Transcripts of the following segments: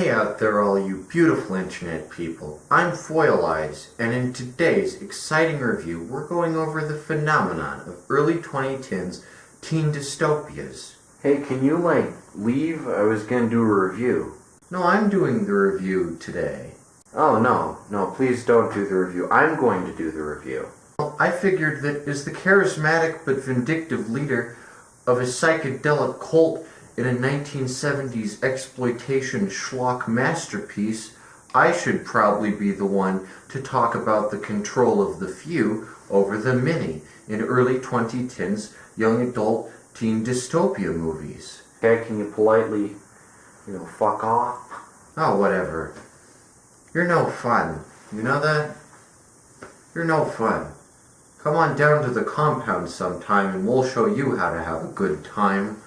Hey out there all you beautiful internet people, I'm Foil Eyes, and in today's exciting review we're going over the phenomenon of early 2010s teen dystopias. Hey, can you leave? I was gonna do a review. No, I'm doing the review today. Oh no, please don't do the review. I'm going to do the review. Well, I figured that as the charismatic but vindictive leader of a psychedelic cult in a 1970s exploitation schlock masterpiece, I should probably be the one to talk about the control of the few over the many in early 2010s young adult teen dystopia movies. Okay, can you politely, fuck off? Oh, whatever. You're no fun. You know that? You're no fun. Come on down to the compound sometime and we'll show you how to have a good time.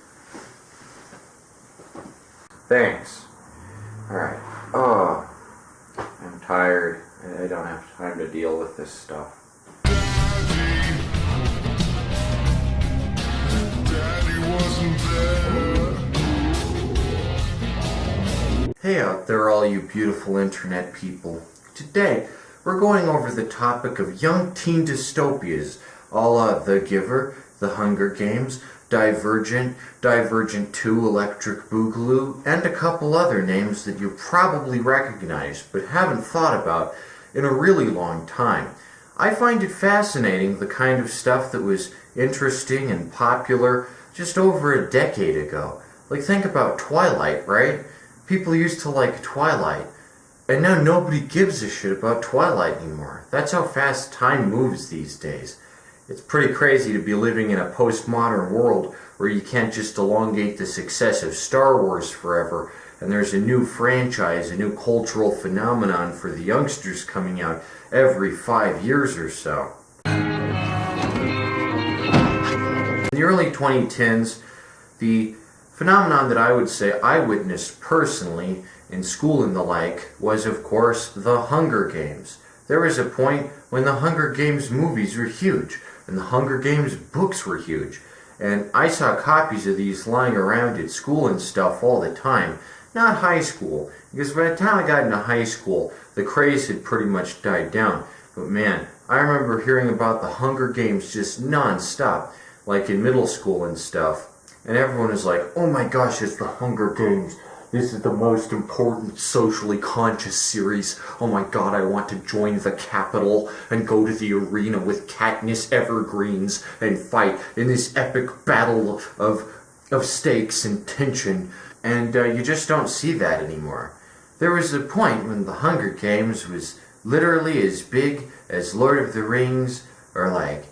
Thanks. Alright. Oh, I'm tired. I don't have time to deal with this stuff. Hey out there all you beautiful internet people. Today, we're going over the topic of young teen dystopias, a la The Giver, The Hunger Games, Divergent, Divergent 2, Electric Boogaloo, and a couple other names that you probably recognize but haven't thought about in a really long time. I find it fascinating, the kind of stuff that was interesting and popular just over a decade ago. Think about Twilight, right? People used to like Twilight, and now nobody gives a shit about Twilight anymore. That's how fast time moves these days. It's pretty crazy to be living in a postmodern world where you can't just elongate the success of Star Wars forever, and there's a new franchise, a new cultural phenomenon for the youngsters coming out every 5 years or so. In the early 2010s, the phenomenon that I would say I witnessed personally in school and the like was, of course, The Hunger Games. There was a point when the Hunger Games movies were huge, and the Hunger Games books were huge, and I saw copies of these lying around at school and stuff all the time. Not high school, because by the time I got into high school, the craze had pretty much died down. But man, I remember hearing about the Hunger Games just non-stop, like in middle school and stuff. And everyone was like, oh my gosh, it's the Hunger Games. This is the most important socially conscious series. Oh my god, I want to join the Capitol and go to the arena with Katniss Evergreens and fight in this epic battle of stakes and tension. And you just don't see that anymore. There was a point when the Hunger Games was literally as big as Lord of the Rings or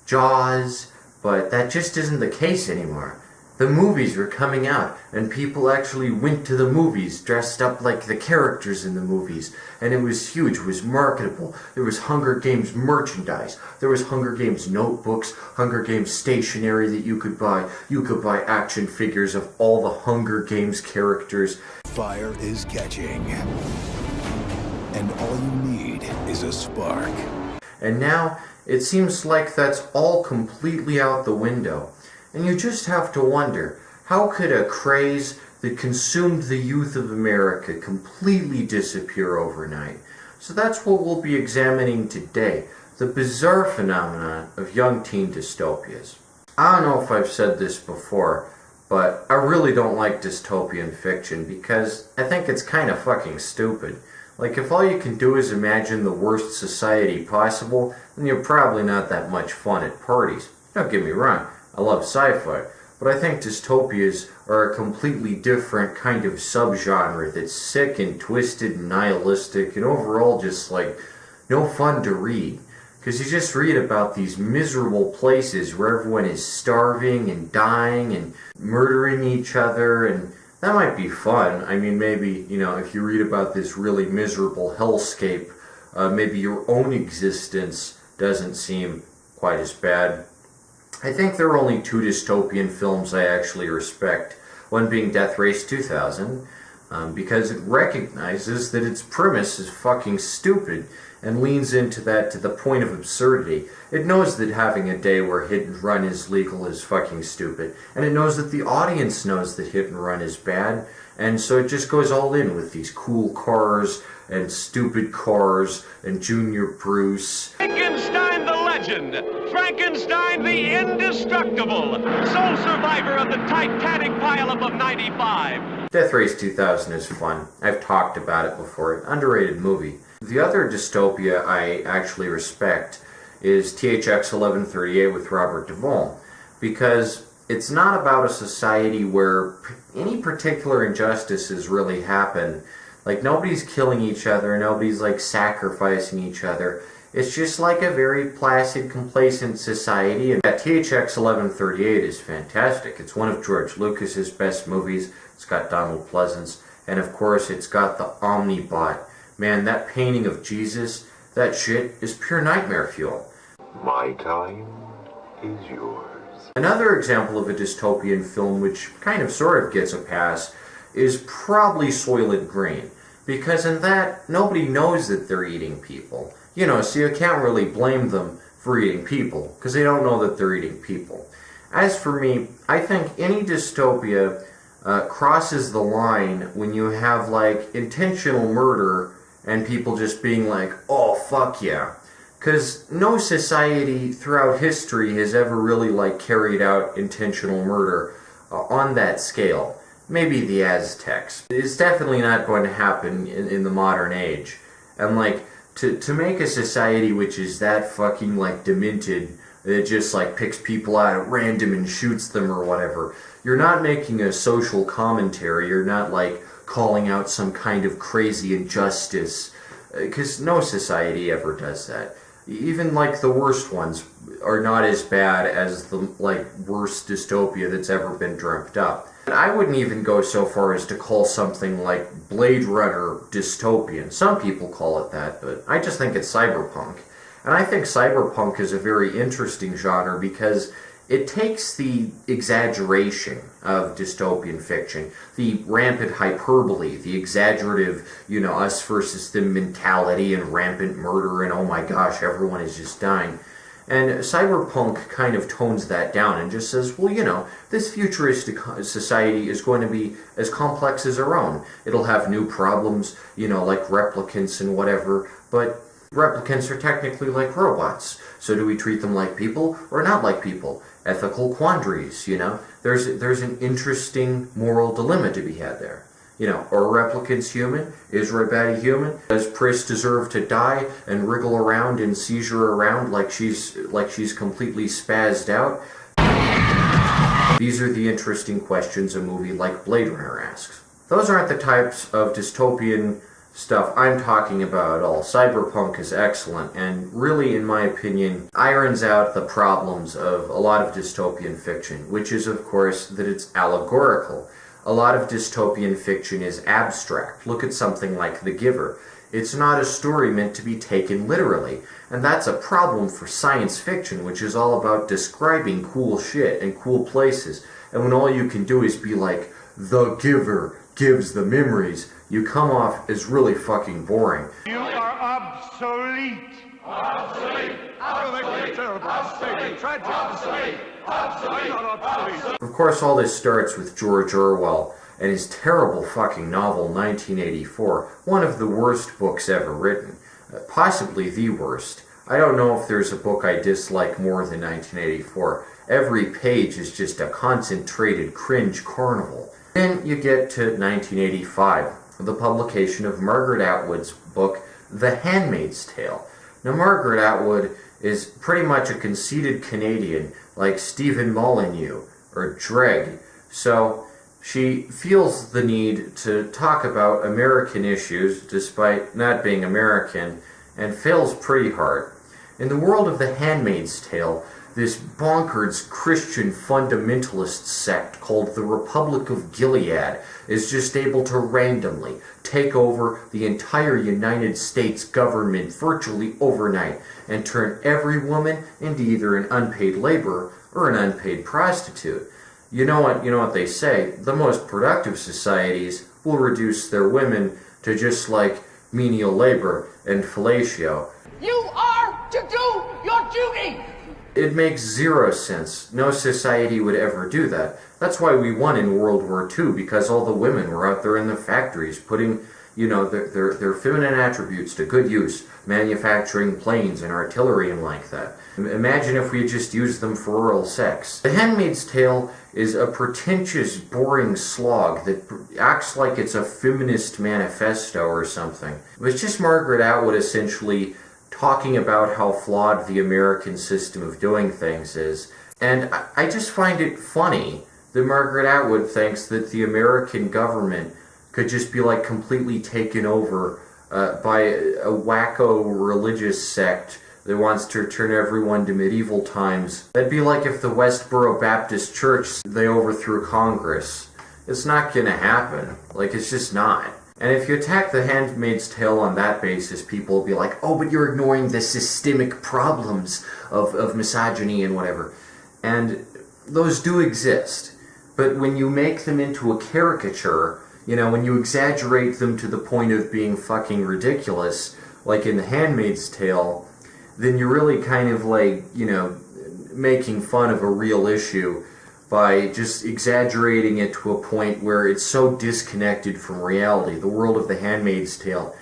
Jaws, but that just isn't the case anymore. The movies were coming out, and people actually went to the movies dressed up like the characters in the movies, and it was huge, it was marketable. There was Hunger Games merchandise, there was Hunger Games notebooks, Hunger Games stationery that you could buy. You could buy action figures of all the Hunger Games characters. Fire is catching, and all you need is a spark. And now, it seems like that's all completely out the window. And you just have to wonder, how could a craze that consumed the youth of America completely disappear overnight? So that's what we'll be examining today, the bizarre phenomenon of young teen dystopias. I don't know if I've said this before, but I really don't like dystopian fiction because I think it's kind of fucking stupid. If all you can do is imagine the worst society possible, then you're probably not that much fun at parties. Don't get me wrong. I love sci-fi, but I think dystopias are a completely different kind of subgenre that's sick and twisted and nihilistic and overall just no fun to read. Because you just read about these miserable places where everyone is starving and dying and murdering each other, and that might be fun. I mean, maybe, if you read about this really miserable hellscape, maybe your own existence doesn't seem quite as bad. I think there are only two dystopian films I actually respect, one being Death Race 2000, because it recognizes that its premise is fucking stupid and leans into that to the point of absurdity. It knows that having a day where hit and run is legal is fucking stupid, and it knows that the audience knows that hit and run is bad, And so it just goes all in with these cool cars and stupid cars and Junior Bruce. Frankenstein the legend, Frankenstein the indestructible, sole survivor of the Titanic pileup of '95. Death Race 2000 is fun. I've talked about it before. Underrated movie. The other dystopia I actually respect is THX 1138 with Robert Duvall, because it's not about a society where any particular injustices really happen. Like, nobody's killing each other, nobody's like sacrificing each other. It's just like a very placid, complacent society. And that THX 1138 is fantastic. It's one of George Lucas's best movies. It's got Donald Pleasance, and of course it's got the Omnibot. Man, that painting of Jesus, that shit is pure nightmare fuel. My time is yours. Another example of a dystopian film which kind of sort of gets a pass is probably Soylent Green, because in that, nobody knows that they're eating people. You know, so you can't really blame them for eating people, because they don't know that they're eating people. As for me, I think any dystopia crosses the line when you have, like, intentional murder and people just being like, oh, fuck yeah. Because no society throughout history has ever really, like, carried out intentional murder on that scale. Maybe the Aztecs. It's definitely not going to happen in the modern age. And, like, to make a society which is that fucking, like, demented, that just, like, picks people out at random and shoots them or whatever, you're not making a social commentary. You're not, like, calling out some kind of crazy injustice. Because no society ever does that. Even, like, the worst ones are not as bad as the, like, worst dystopia that's ever been dreamt up. And I wouldn't even go so far as to call something like Blade Runner dystopian. Some people call it that, but I just think it's cyberpunk. And I think cyberpunk is a very interesting genre because it takes the exaggeration of dystopian fiction, the rampant hyperbole, the exaggerative, you know, us versus them mentality and rampant murder and oh my gosh, everyone is just dying. And cyberpunk kind of tones that down and just says, well, you know, this futuristic society is going to be as complex as our own. It'll have new problems, you know, like replicants and whatever, but replicants are technically like robots. So do we treat them like people or not like people? Ethical quandaries, you know? There's an interesting moral dilemma to be had there. You know, are replicants human? Is Rebecca human? Does Pris deserve to die and wriggle around and seizure around like she's completely spazzed out? These are the interesting questions a movie like Blade Runner asks. Those aren't the types of dystopian stuff I'm talking about at all. Cyberpunk is excellent and really, in my opinion, irons out the problems of a lot of dystopian fiction, which is, of course, that it's allegorical. A lot of dystopian fiction is abstract. Look at something like The Giver. It's not a story meant to be taken literally, and that's a problem for science fiction, which is all about describing cool shit and cool places. And when all you can do is be like, The Giver gives the memories, you come off as really fucking boring. You are obsolete. Obsolete. Obsolete. Obsolete. Tragic. Obsolete. Obsolete. Of course, all this starts with George Orwell and his terrible fucking novel 1984, one of the worst books ever written, possibly the worst. I don't know if there's a book I dislike more than 1984. Every page is just a concentrated cringe carnival. Then you get to 1985, the publication of Margaret Atwood's book, The Handmaid's Tale. Now, Margaret Atwood is pretty much a conceited Canadian, like Stephen Molyneux or Dreg, so she feels the need to talk about American issues despite not being American, and fails pretty hard. In the world of The Handmaid's Tale, this bonkers Christian fundamentalist sect called the Republic of Gilead is just able to randomly take over the entire United States government virtually overnight and turn every woman into either an unpaid laborer or an unpaid prostitute. You know what they say, the most productive societies will reduce their women to just like menial labor and fellatio. You are to do your duty! It makes zero sense. No society would ever do that. That's why we won in World War II, because all the women were out there in the factories putting, their feminine attributes to good use, manufacturing planes and artillery and like that. Imagine if we had just used them for oral sex. The Handmaid's Tale is a pretentious, boring slog that acts like it's a feminist manifesto or something. It was just Margaret Atwood essentially talking about how flawed the American system of doing things is. And I just find it funny that Margaret Atwood thinks that the American government could just be like completely taken over by a wacko religious sect that wants to return everyone to medieval times. That'd be like if the Westboro Baptist Church, they overthrew Congress. It's not gonna happen. Like, it's just not. And if you attack The Handmaid's Tale on that basis, people will be like, oh, but you're ignoring the systemic problems of misogyny and whatever. And those do exist. But when you make them into a caricature, when you exaggerate them to the point of being fucking ridiculous, like in The Handmaid's Tale, then you're really kind of like, making fun of a real issue by just exaggerating it to a point where it's so disconnected from reality. The world of The Handmaid's Tale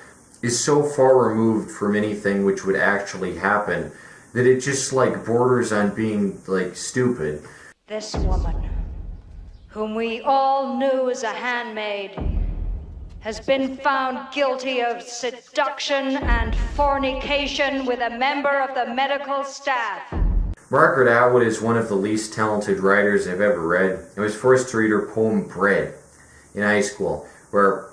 is so far removed from anything which would actually happen that it just like borders on being like stupid. This woman, whom we all knew as a handmaid, has been found guilty of seduction and fornication with a member of the medical staff. Margaret Atwood is one of the least talented writers I've ever read. I was forced to read her poem Bread in high school, where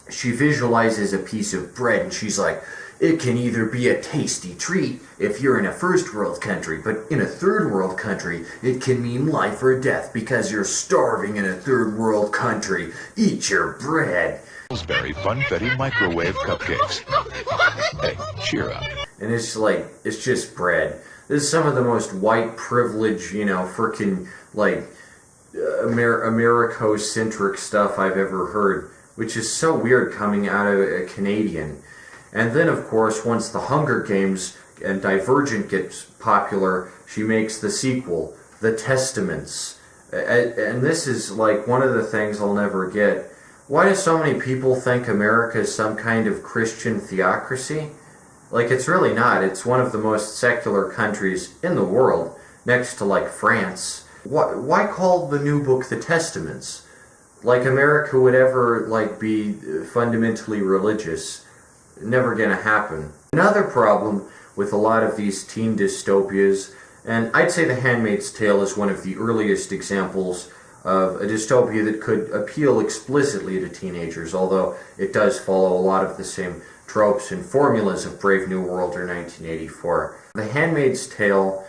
she visualizes a piece of bread and she's like, it can either be a tasty treat if you're in a first world country, but in a third world country, it can mean life or death because you're starving in a third world country. Eat your bread. Pillsbury Funfetti microwave cupcakes. Hey, cheer up. And it's like, it's just bread. This is some of the most white privilege, frickin' like Americo-centric stuff I've ever heard, which is so weird coming out of a Canadian. And then, of course, once The Hunger Games and Divergent gets popular, she makes the sequel, The Testaments. And this is like one of the things I'll never get. Why do so many people think America is some kind of Christian theocracy? Like, it's really not. It's one of the most secular countries in the world, next to, like, France. Why call the new book The Testaments? Like, America would ever, like, be fundamentally religious. Never gonna happen. Another problem with a lot of these teen dystopias, and I'd say The Handmaid's Tale is one of the earliest examples of a dystopia that could appeal explicitly to teenagers, although it does follow a lot of the same tropes and formulas of Brave New World or 1984. The Handmaid's Tale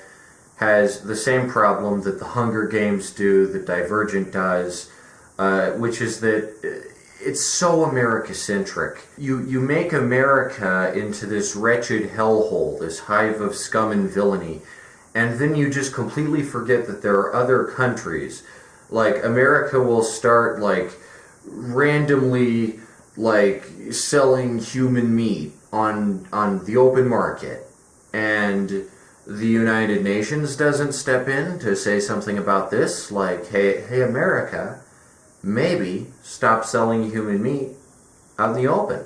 has the same problem that The Hunger Games do, that Divergent does, which is that it's so America-centric. You make America into this wretched hellhole, this hive of scum and villainy, and then you just completely forget that there are other countries. Like, America will start, like, randomly, like, selling human meat on the open market, and the United Nations doesn't step in to say something about this, like, hey America, maybe stop selling human meat out in the open.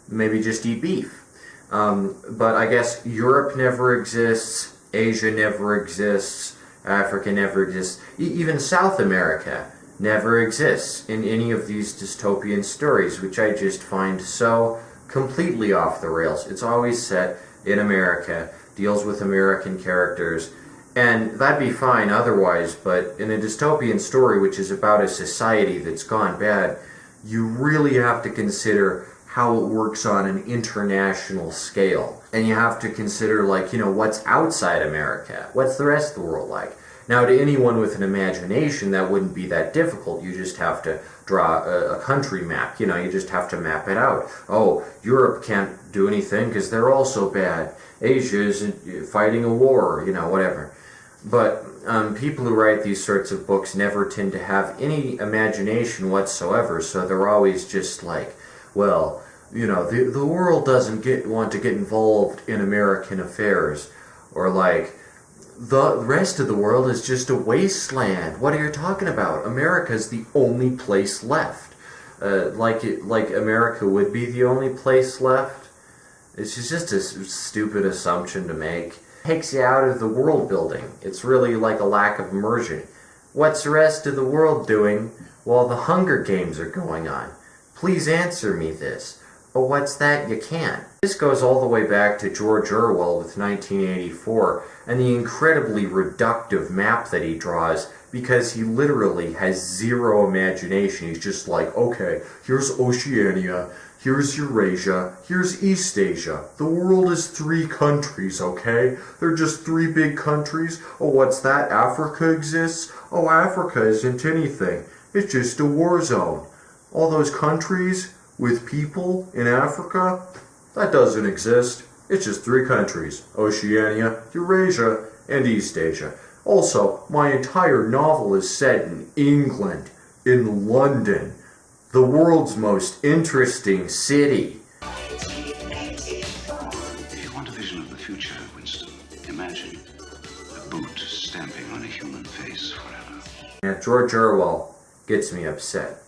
Maybe just eat beef. But I guess Europe never exists, Asia never exists, Africa never exists, even South America never exists in any of these dystopian stories, which I just find so completely off the rails. It's always set in America, deals with American characters, and that'd be fine otherwise, but in a dystopian story which is about a society that's gone bad, you really have to consider how it works on an international scale. And you have to consider, like, what's outside America? What's the rest of the world like? Now, to anyone with an imagination, that wouldn't be that difficult. You just have to draw a country map. You just have to map it out. Oh, Europe can't do anything because they're also bad. Asia is fighting a war, whatever. But people who write these sorts of books never tend to have any imagination whatsoever, so they're always just like, well, the world doesn't want to get involved in American affairs, or like, the rest of the world is just a wasteland. What are you talking about? America's the only place left. Like America would be the only place left. It's just a stupid assumption to make. It takes you out of the world building. It's really like a lack of immersion. What's the rest of the world doing while the Hunger Games are going on? Please answer me this. But what's that? You can't. This goes all the way back to George Orwell with 1984 and the incredibly reductive map that he draws, because he literally has zero imagination. He's just like, okay, here's Oceania, here's Eurasia, here's East Asia. The world is 3 countries, okay? They're just 3 big countries. Oh, what's that? Africa exists? Oh, Africa isn't anything. It's just a war zone. All those countries with people in Africa, that doesn't exist. It's just 3 countries: Oceania, Eurasia, and East Asia. Also, my entire novel is set in England, in London, the world's most interesting city. If you want a vision of the future, Winston, imagine a boot stamping on a human face forever. Now, George Orwell gets me upset.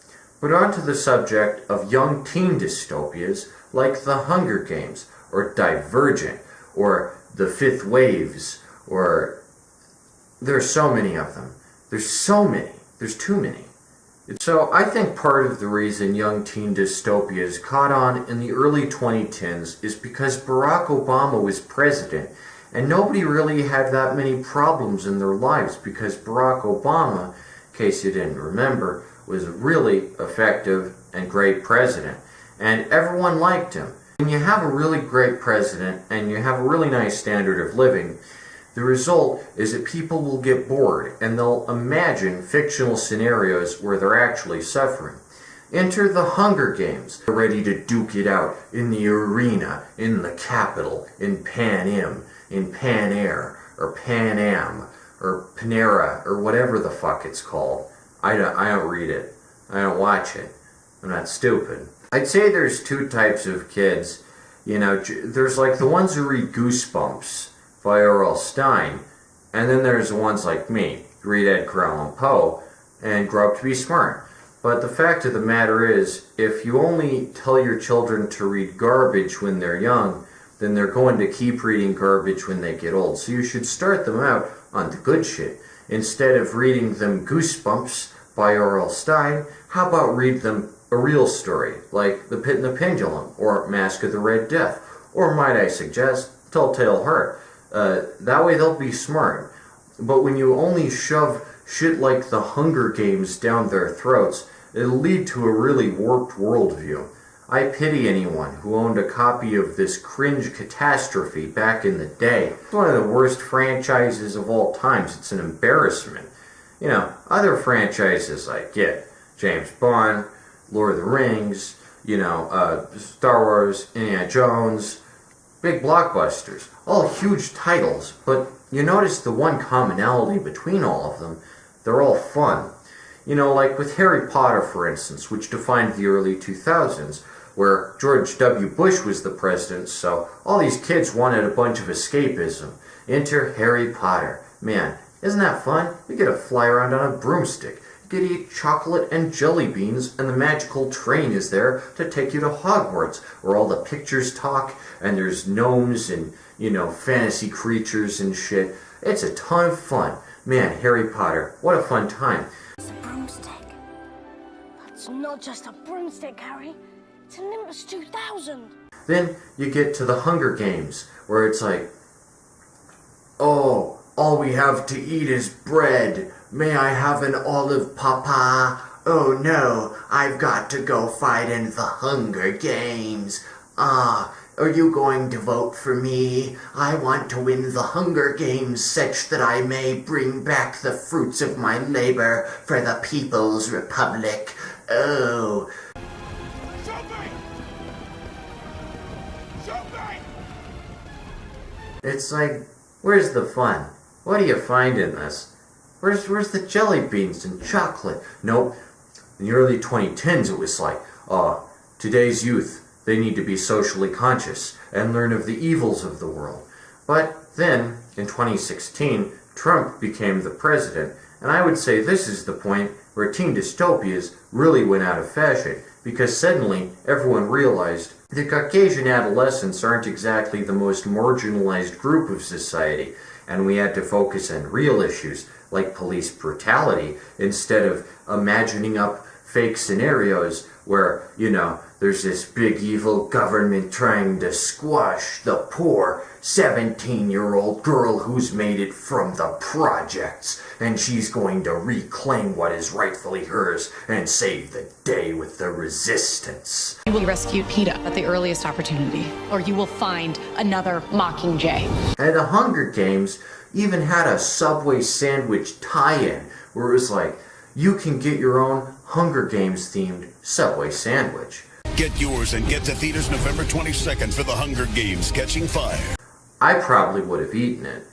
But on to the subject of young teen dystopias like The Hunger Games, or Divergent, or The Fifth Waves, or... There's so many of them. There's so many. There's too many. So I think part of the reason young teen dystopias caught on in the early 2010s is because Barack Obama was president, and nobody really had that many problems in their lives because Barack Obama, in case you didn't remember, was a really effective and great president, and everyone liked him. When you have a really great president and you have a really nice standard of living, the result is that people will get bored and they'll imagine fictional scenarios where they're actually suffering. Enter the Hunger Games. They're ready to duke it out in the arena, in the Capitol, in Pan Am, in Pan Air, or Pan Am, or Panera, or whatever the fuck it's called. I don't read it. I don't watch it. I'm not stupid. I'd say there's 2 types of kids. You know, there's like the ones who read Goosebumps by R.L. Stein, and then there's the ones like me, who read Edgar Allan Poe, and grow up to be smart. But the fact of the matter is, if you only tell your children to read garbage when they're young, then they're going to keep reading garbage when they get old. So you should start them out on the good shit. Instead of reading them Goosebumps by R.L. Stein, how about read them a real story, like The Pit and the Pendulum, or Mask of the Red Death, or might I suggest, Telltale Heart. That way they'll be smart. But when you only shove shit like the Hunger Games down their throats, it'll lead to a really warped worldview. I pity anyone who owned a copy of this cringe catastrophe back in the day. It's one of the worst franchises of all times. It's an embarrassment. You know, other franchises like, James Bond, Lord of the Rings, Star Wars, Indiana Jones, big blockbusters, all huge titles, but you notice the one commonality between all of them: they're all fun. You know, like with Harry Potter, for instance, which defined the early 2000s, where George W. Bush was the president, so all these kids wanted a bunch of escapism. Enter Harry Potter. Man, isn't that fun? You get to fly around on a broomstick. You get to eat chocolate and jelly beans, and the magical train is there to take you to Hogwarts, where all the pictures talk, and there's gnomes and, fantasy creatures and shit. It's a ton of fun. Man, Harry Potter, what a fun time. It's a broomstick. That's not just a broomstick, Harry. It's an Nimbus 2000. Then you get to the Hunger Games, where it's like, oh, all we have to eat is bread. May I have an olive, Papa? Oh no, I've got to go fight in the Hunger Games. Are you going to vote for me? I want to win the Hunger Games such that I may bring back the fruits of my labor for the People's Republic. Oh. It's like, where's the fun? What do you find in this? Where's the jelly beans and chocolate? Nope. In the early 2010s, it was like, today's youth, they need to be socially conscious and learn of the evils of the world. But then, in 2016, Trump became the president. And I would say this is the point where teen dystopias really went out of fashion, because suddenly everyone realized that Caucasian adolescents aren't exactly the most marginalized group of society, and we had to focus on real issues like police brutality instead of imagining up fake scenarios where, there's this big evil government trying to squash the poor 17-year-old girl who's made it from the projects, and she's going to reclaim what is rightfully hers and save the day with the resistance. You will rescue PETA at the earliest opportunity, or you will find another Mockingjay. And the Hunger Games even had a Subway sandwich tie-in, where it was like, you can get your own Hunger Games themed Subway sandwich. Get yours and get to theaters November 22nd for The Hunger Games Catching Fire. I probably would have eaten it.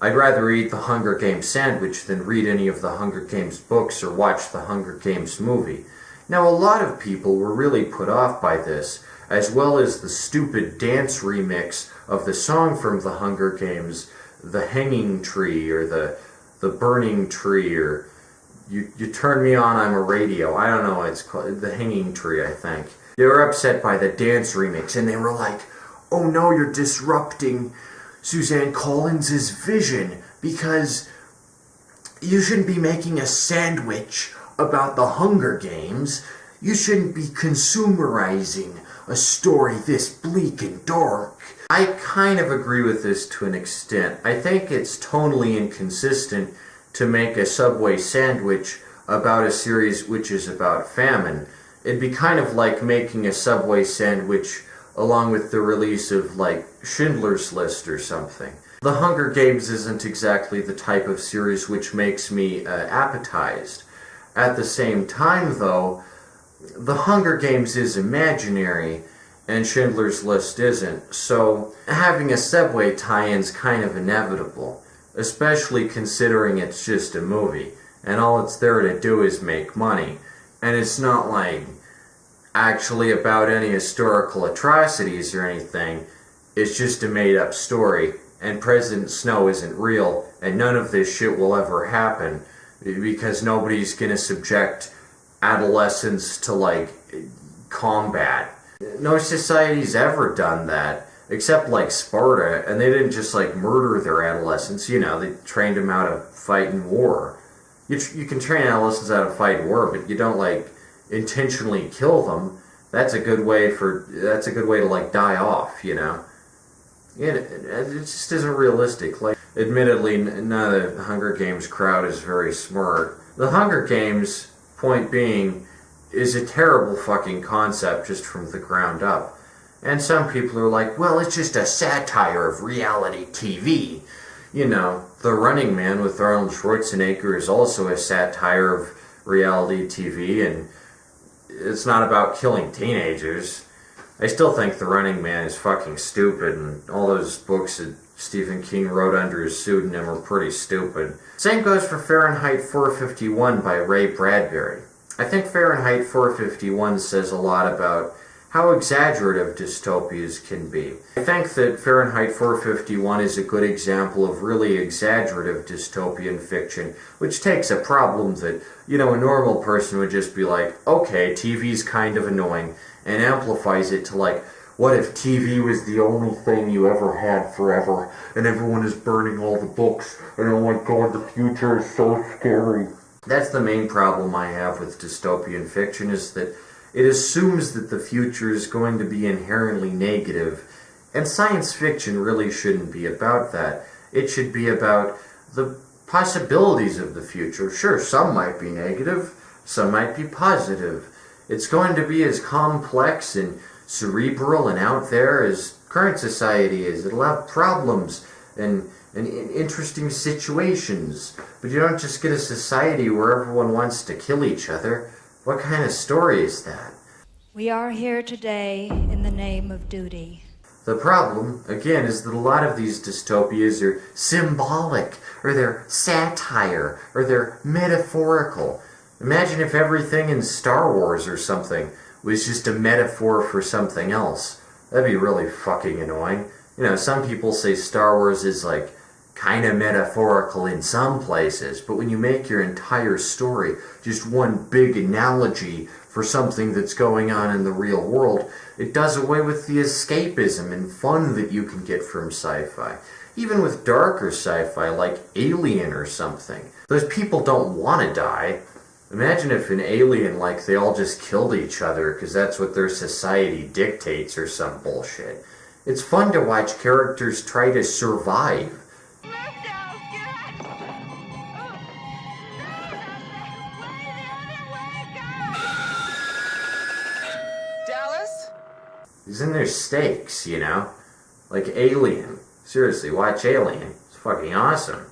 I'd rather eat the Hunger Games sandwich than read any of the Hunger Games books or watch the Hunger Games movie. Now, a lot of people were really put off by this, as well as the stupid dance remix of the song from the Hunger Games, The Hanging Tree, or the Burning Tree, or You Turn Me On, I'm a Radio. I don't know what it's called. The Hanging Tree, I think. They were upset by the dance remix, and they were like, oh no, you're disrupting Suzanne Collins' vision, because you shouldn't be making a sandwich about the Hunger Games. You shouldn't be consumerizing a story this bleak and dark. I kind of agree with this to an extent. I think it's tonally inconsistent to make a Subway sandwich about a series which is about famine. It'd be kind of like making a Subway sandwich along with the release of, like, Schindler's List or something. The Hunger Games isn't exactly the type of series which makes me appetized. At the same time, though, The Hunger Games is imaginary, and Schindler's List isn't, so having a Subway tie-in's kind of inevitable, especially considering it's just a movie, and all it's there to do is make money, and it's not, like, actually about any historical atrocities or anything. It's just a made-up story, and President Snow isn't real, and none of this shit will ever happen, because nobody's gonna subject adolescents to, like, combat. No society's ever done that, except, like, Sparta, and they didn't just, like, murder their adolescents, they trained them how to fight in war. You can train adolescents how to fight in war, but you don't, like, intentionally kill them. That's a good way to, like, die off, It just isn't realistic. Like, admittedly, none of the Hunger Games crowd is very smart. The Hunger Games, point being, is a terrible fucking concept just from the ground up. And some people are like, well, it's just a satire of reality TV. The Running Man with Arnold Schwarzenegger is also a satire of reality TV, and it's not about killing teenagers. I still think The Running Man is fucking stupid, and all those books that Stephen King wrote under his pseudonym are pretty stupid. Same goes for Fahrenheit 451 by Ray Bradbury. I think Fahrenheit 451 says a lot about how exaggerative dystopias can be. I think that Fahrenheit 451 is a good example of really exaggerative dystopian fiction, which takes a problem that, a normal person would just be like, okay, TV's kind of annoying, and amplifies it to, like, what if TV was the only thing you ever had forever, and everyone is burning all the books, and oh my god, the future is so scary. That's the main problem I have with dystopian fiction, is that it assumes that the future is going to be inherently negative, and science fiction really shouldn't be about that. It should be about the possibilities of the future. Sure, some might be negative, some might be positive. It's going to be as complex and cerebral and out there as current society is. It'll have problems and interesting situations, but you don't just get a society where everyone wants to kill each other. What kind of story is that? We are here today in the name of duty. The problem, again, is that a lot of these dystopias are symbolic, or they're satire, or they're metaphorical. Imagine if everything in Star Wars or something was just a metaphor for something else. That'd be really fucking annoying. Some people say Star Wars is like kind of metaphorical in some places, but when you make your entire story just one big analogy for something that's going on in the real world, it does away with the escapism and fun that you can get from sci-fi. Even with darker sci-fi like Alien or something, those people don't want to die. Imagine if in Alien, like, they all just killed each other because that's what their society dictates or some bullshit. It's fun to watch characters try to survive. Dallas? Isn't there stakes, you know? Like Alien. Seriously, watch Alien. It's fucking awesome.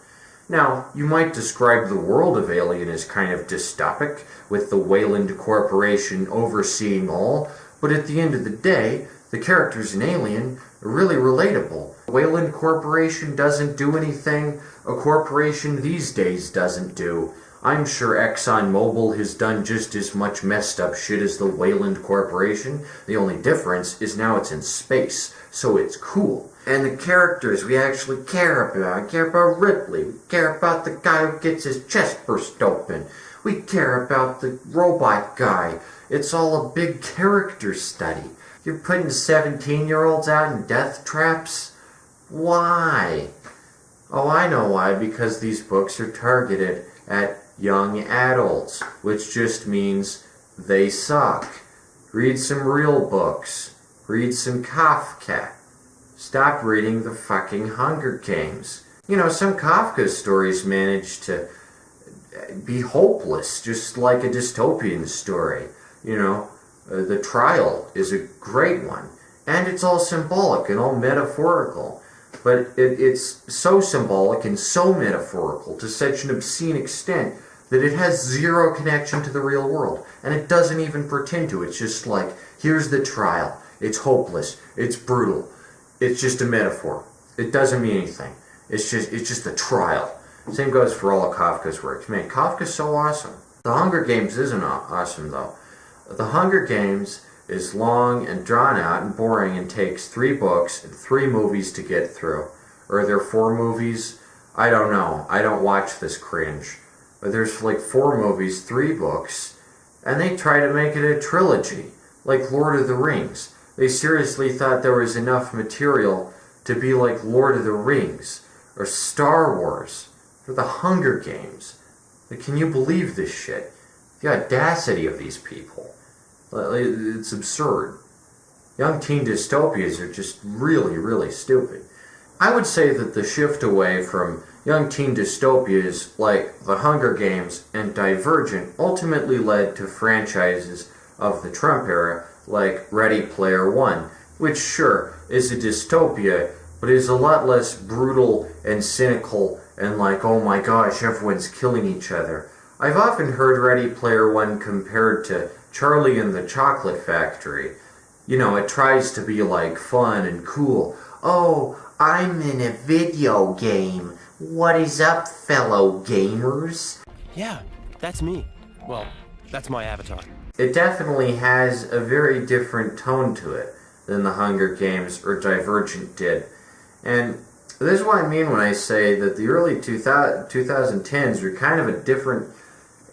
Now, you might describe the world of Alien as kind of dystopic, with the Weyland Corporation overseeing all, but at the end of the day, the characters in Alien are really relatable. The Weyland Corporation doesn't do anything a corporation these days doesn't do. I'm sure ExxonMobil has done just as much messed up shit as the Weyland Corporation. The only difference is now it's in space, so it's cool. And the characters we actually care about. We care about Ripley. We care about the guy who gets his chest burst open. We care about the robot guy. It's all a big character study. You're putting 17-year-olds out in death traps? Why? Oh, I know why. Because these books are targeted at young adults, which just means they suck. Read some real books. Read some Kafka. Stop reading the fucking Hunger Games. You know, some Kafka stories manage to be hopeless, just like a dystopian story. You know, The Trial is a great one. And it's all symbolic and all metaphorical. But it's so symbolic and so metaphorical to such an obscene extent that it has zero connection to the real world. And it doesn't even pretend to. It's just like, here's the trial. It's hopeless. It's brutal. It's just a metaphor. It doesn't mean anything. It's just a trial. Same goes for all of Kafka's works. Man, Kafka's so awesome. The Hunger Games isn't awesome, though. The Hunger Games is long and drawn out and boring and takes 3 books and 3 movies to get through. Or are there 4 movies? I don't know. I don't watch this cringe. But there's like 4 movies, 3 books, and they try to make it a trilogy, like Lord of the Rings. They seriously thought there was enough material to be like Lord of the Rings, or Star Wars, or The Hunger Games. Like, can you believe this shit? The audacity of these people. It's absurd. Young teen dystopias are just really, really stupid. I would say that the shift away from young teen dystopias like The Hunger Games and Divergent ultimately led to franchises of the Trump era like Ready Player One, which sure is a dystopia, but is a lot less brutal and cynical and like, oh my gosh, everyone's killing each other. I've often heard Ready Player One compared to Charlie and the Chocolate Factory. You know, it tries to be like fun and cool. Oh, I'm in a video game. What is up, fellow gamers? Yeah, that's me. Well, that's my avatar. It definitely has a very different tone to it than The Hunger Games or Divergent did. And this is what I mean when I say that the early 2010s were kind of a different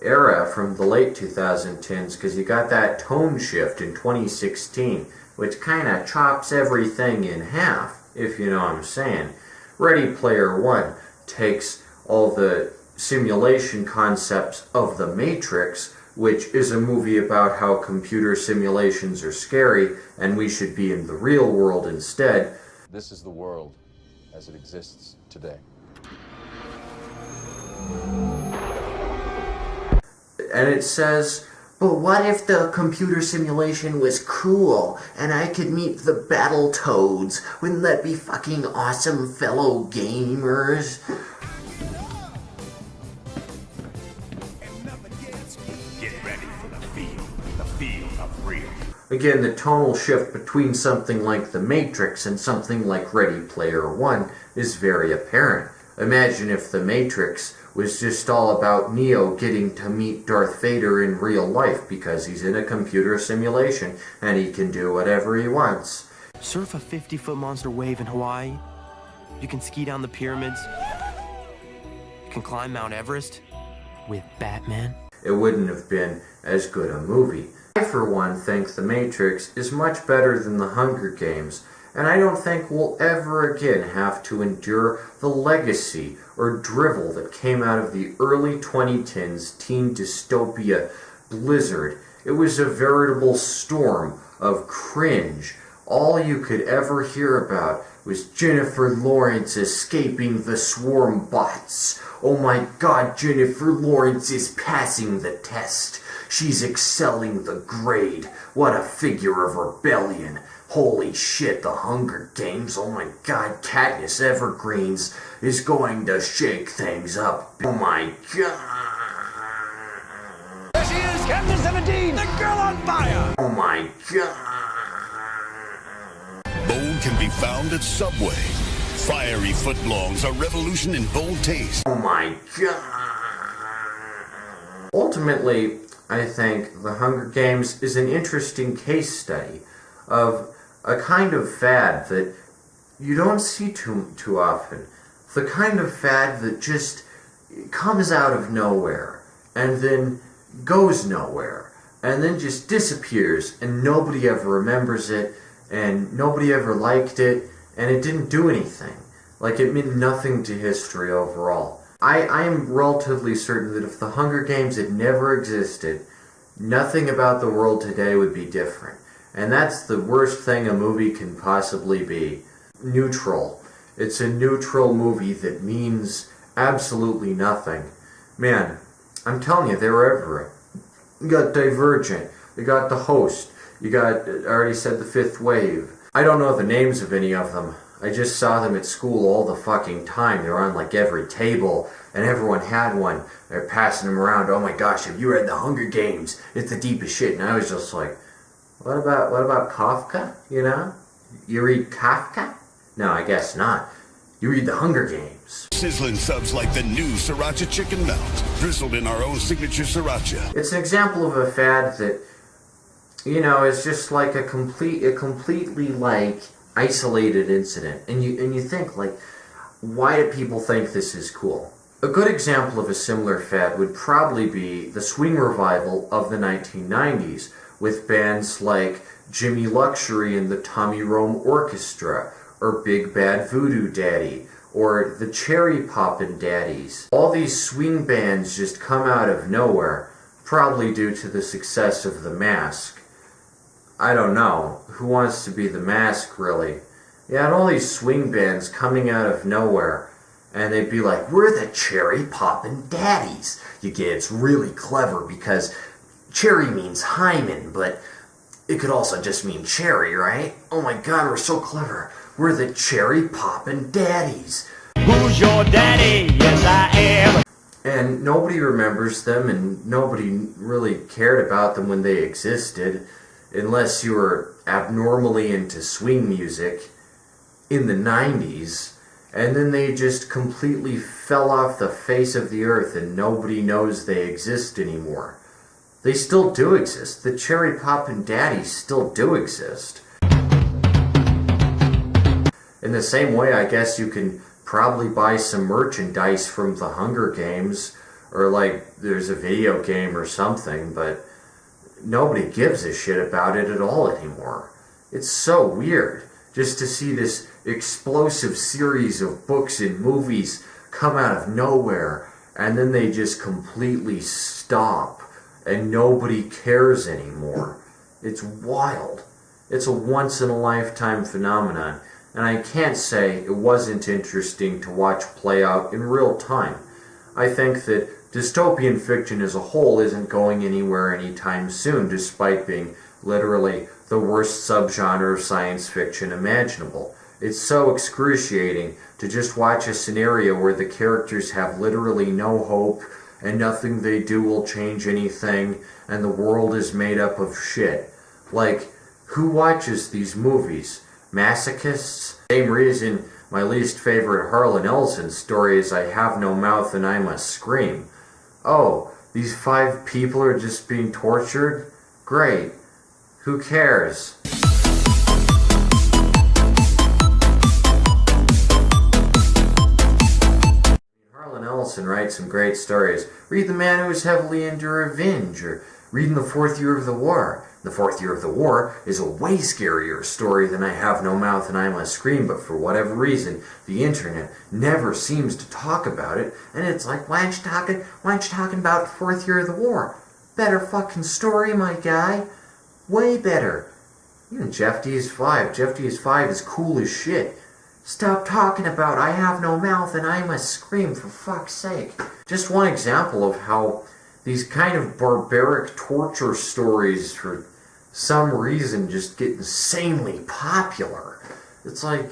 era from the late 2010s, because you got that tone shift in 2016, which kind of chops everything in half, if you know what I'm saying. Ready Player One takes all the simulation concepts of The Matrix, which is a movie about how computer simulations are scary and we should be in the real world instead. This is the world as it exists today. And it says, but what if the computer simulation was cool and I could meet the Battletoads? Wouldn't that be fucking awesome, fellow gamers? Get ready for the field of real. Again, the tonal shift between something like The Matrix and something like Ready Player One is very apparent. Imagine if The Matrix was just all about Neo getting to meet Darth Vader in real life because he's in a computer simulation and he can do whatever he wants. Surf a 50-foot monster wave in Hawaii? You can ski down the pyramids. You can climb Mount Everest with Batman. It wouldn't have been as good a movie. I, for one, think The Matrix is much better than The Hunger Games, and I don't think we'll ever again have to endure the legacy or drivel that came out of the early 2010s teen dystopia blizzard. It was a veritable storm of cringe. All you could ever hear about was Jennifer Lawrence escaping the swarm bots. Oh my god, Jennifer Lawrence is passing the test. She's excelling the grade. What a figure of rebellion. Holy shit, The Hunger Games. Oh my god, Katniss Evergreens is going to shake things up. Oh my god. There she is, Captain 17, the girl on fire. Oh my god. Bold can be found at Subway. Fiery footlongs, a revolution in bold taste. Oh my god. Ultimately, I think The Hunger Games is an interesting case study of a kind of fad that you don't see too often. The kind of fad that just comes out of nowhere and then goes nowhere and then just disappears and nobody ever remembers it and nobody ever liked it and it didn't do anything. Like, it meant nothing to history overall. I am relatively certain that if The Hunger Games had never existed, nothing about the world today would be different. And that's the worst thing a movie can possibly be. Neutral. It's a neutral movie that means absolutely nothing. Man, I'm telling you, they were everywhere. You got Divergent. You got The Host. You got, I already said, The Fifth Wave. I don't know the names of any of them. I just saw them at school all the fucking time. They were on like every table, and everyone had one. They're passing them around. Oh my gosh, have you read The Hunger Games? It's the deepest shit. And I was just like, what about Kafka? You know? You read Kafka? No, I guess not. You read The Hunger Games. Sizzling subs like the new sriracha chicken melt, drizzled in our own signature sriracha. It's an example of a fad that, you know, is just like a completely like isolated incident. And you think, like, why do people think this is cool? A good example of a similar fad would probably be the swing revival of the 1990s, with bands like Jimmy Luxury and the Tommy Rome Orchestra, or Big Bad Voodoo Daddy, or the Cherry Poppin' Daddies. All these swing bands just come out of nowhere, probably due to the success of The Mask. I don't know. Who wants to be The Mask, really? Yeah, and all these swing bands coming out of nowhere, and they'd be like, we're the Cherry Poppin' Daddies. You get, it's really clever because cherry means hymen, but it could also just mean cherry, right? Oh my god, we're so clever. We're the Cherry Poppin' Daddies. Who's your daddy? Yes, I am. And nobody remembers them, and nobody really cared about them when they existed, unless you were abnormally into swing music in the 90s, and then they just completely fell off the face of the earth and nobody knows they exist anymore. They still do exist. The Cherry Poppin' Daddies still do exist. In the same way, I guess you can probably buy some merchandise from The Hunger Games, or like there's a video game or something, but nobody gives a shit about it at all anymore. It's so weird just to see this explosive series of books and movies come out of nowhere, and then they just completely stop, and nobody cares anymore. It's wild. It's a once-in-a-lifetime phenomenon, and I can't say it wasn't interesting to watch play out in real time. I think that dystopian fiction as a whole isn't going anywhere anytime soon, despite being literally the worst subgenre of science fiction imaginable. It's so excruciating to just watch a scenario where the characters have literally no hope, and nothing they do will change anything, and the world is made up of shit. Like, who watches these movies? Masochists? Same reason my least favorite Harlan Ellison story is I have no mouth and I must scream. Oh, these 5 people are just being tortured? Great. Who cares? and write some great stories. Read The Man Who Was Heavily into Revenge, or read In the Fourth Year of the War. The Fourth Year of the War is a way scarier story than I Have No Mouth and I Must Scream, but for whatever reason, the internet never seems to talk about it, and it's like, why aren't you talking about the Fourth Year of the War? Better fucking story, my guy. Way better. Even Jeff D's 5. Jeff D's 5 is cool as shit. Stop talking about I Have No Mouth and I Must Scream, for fuck's sake. Just one example of how these kind of barbaric torture stories for some reason just get insanely popular. It's like,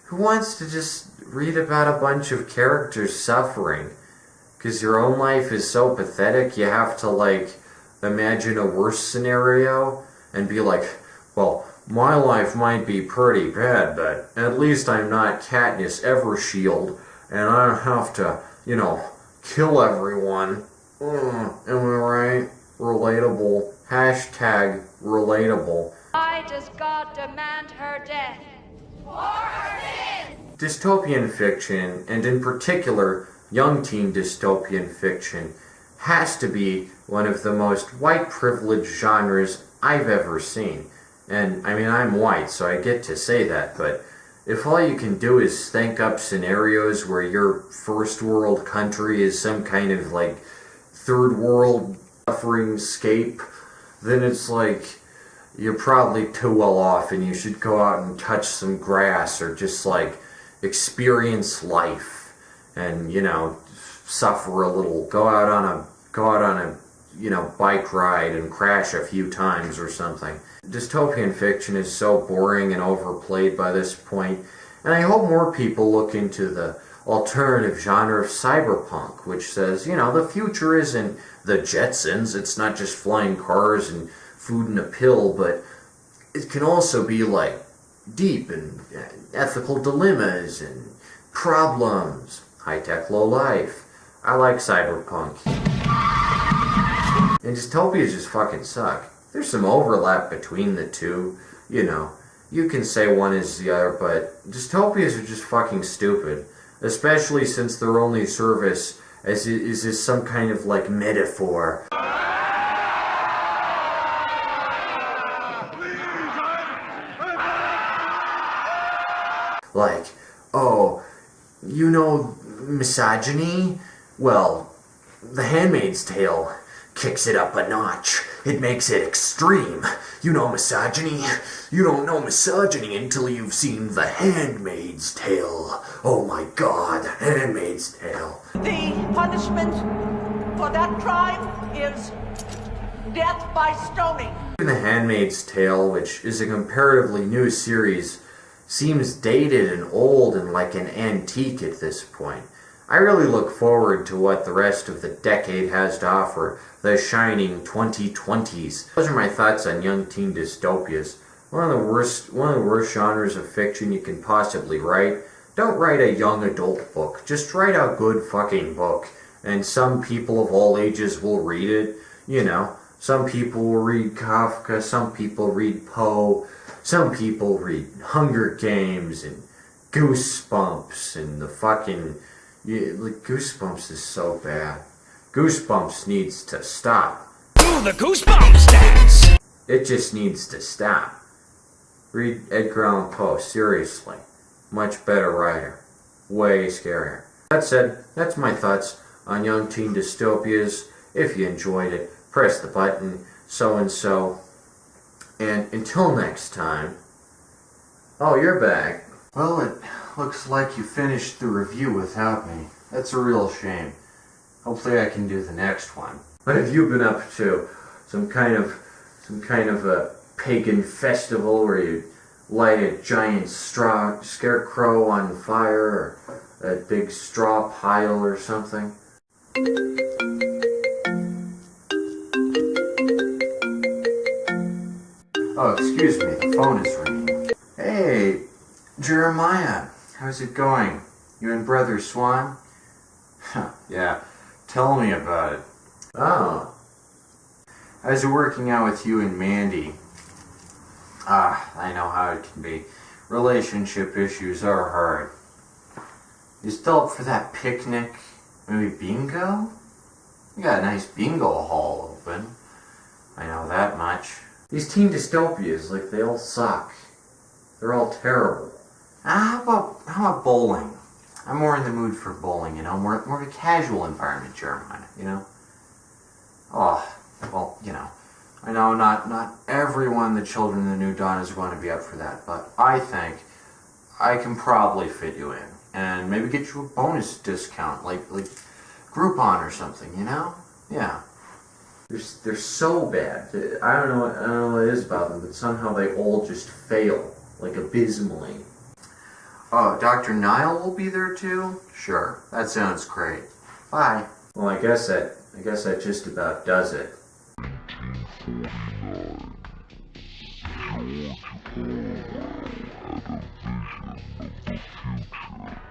who wants to just read about a bunch of characters suffering? Because your own life is so pathetic, you have to, like, imagine a worse scenario and be like, well, my life might be pretty bad, but at least I'm not Katniss Evershield, and I don't have to, kill everyone. Am I right? Relatable. Hashtag relatable. Why does God demand her death? For her sins! Dystopian fiction, and in particular, young teen dystopian fiction, has to be one of the most white privileged genres I've ever seen. And, I mean, I'm white, so I get to say that, but if all you can do is think up scenarios where your first world country is some kind of, like, third world suffering scape, then it's like, you're probably too well off and you should go out and touch some grass or just, like, experience life and, suffer a little, go out on a bike ride and crash a few times or something. Dystopian fiction is so boring and overplayed by this point, and I hope more people look into the alternative genre of cyberpunk, which says, the future isn't the Jetsons, it's not just flying cars and food and a pill, but it can also be, like, deep and ethical dilemmas and problems. High-tech, low-life. I like cyberpunk. And dystopias just fucking suck. There's some overlap between the two, You can say one is the other, but dystopias are just fucking stupid. Especially since their only service is some kind of, like, metaphor. Like, oh, misogyny? Well, The Handmaid's Tale kicks it up a notch. It makes it extreme. Misogyny? You don't know misogyny until you've seen The Handmaid's Tale. Oh my god, Handmaid's Tale. The punishment for that crime is death by stoning. The Handmaid's Tale, which is a comparatively new series, seems dated and old and like an antique at this point. I really look forward to what the rest of the decade has to offer, the shining 2020s. Those are my thoughts on young teen dystopias. One of the worst genres of fiction you can possibly write. Don't write a young adult book. Just write a good fucking book. And some people of all ages will read it. Some people will read Kafka, some people read Poe, some people read Hunger Games and Goosebumps and the fucking... Goosebumps is so bad. Goosebumps needs to stop. Do the Goosebumps dance! It just needs to stop. Read Edgar Allan Poe, seriously. Much better writer. Way scarier. That said, that's my thoughts on young teen dystopias. If you enjoyed it, press the button, so-and-so. And until next time... Oh, you're back. Well, it looks like you finished the review without me. That's a real shame. Hopefully I can do the next one. What have you been up to? Some kind of a pagan festival where you light a giant scarecrow on fire, or a big straw pile or something? Oh, excuse me, the phone is ringing. Hey, Jeremiah, how's it going? You and Brother Swan? Yeah, tell me about it. Oh. How's it working out with you and Mandy? I know how it can be. Relationship issues are hard. You still up for that picnic Maybe bingo? We got a nice bingo hall open. I know that much. These teen dystopias, like, they all suck. They're all terrible. How about bowling? I'm more in the mood for bowling, you know, more of a casual environment, Jeremiah, you know? Oh, well, you know, I know not everyone, the children in the New Dawn, is going to be up for that, but I think I can probably fit you in, and maybe get you a bonus discount, like Groupon or something, you know? Yeah. They're so bad. I don't know what it is about them, but somehow they all just fail, like abysmally. Oh, Dr. Nile will be there too? Sure, that sounds great. Bye. Well, I guess that just about does it. George Orwell had a vision of the future.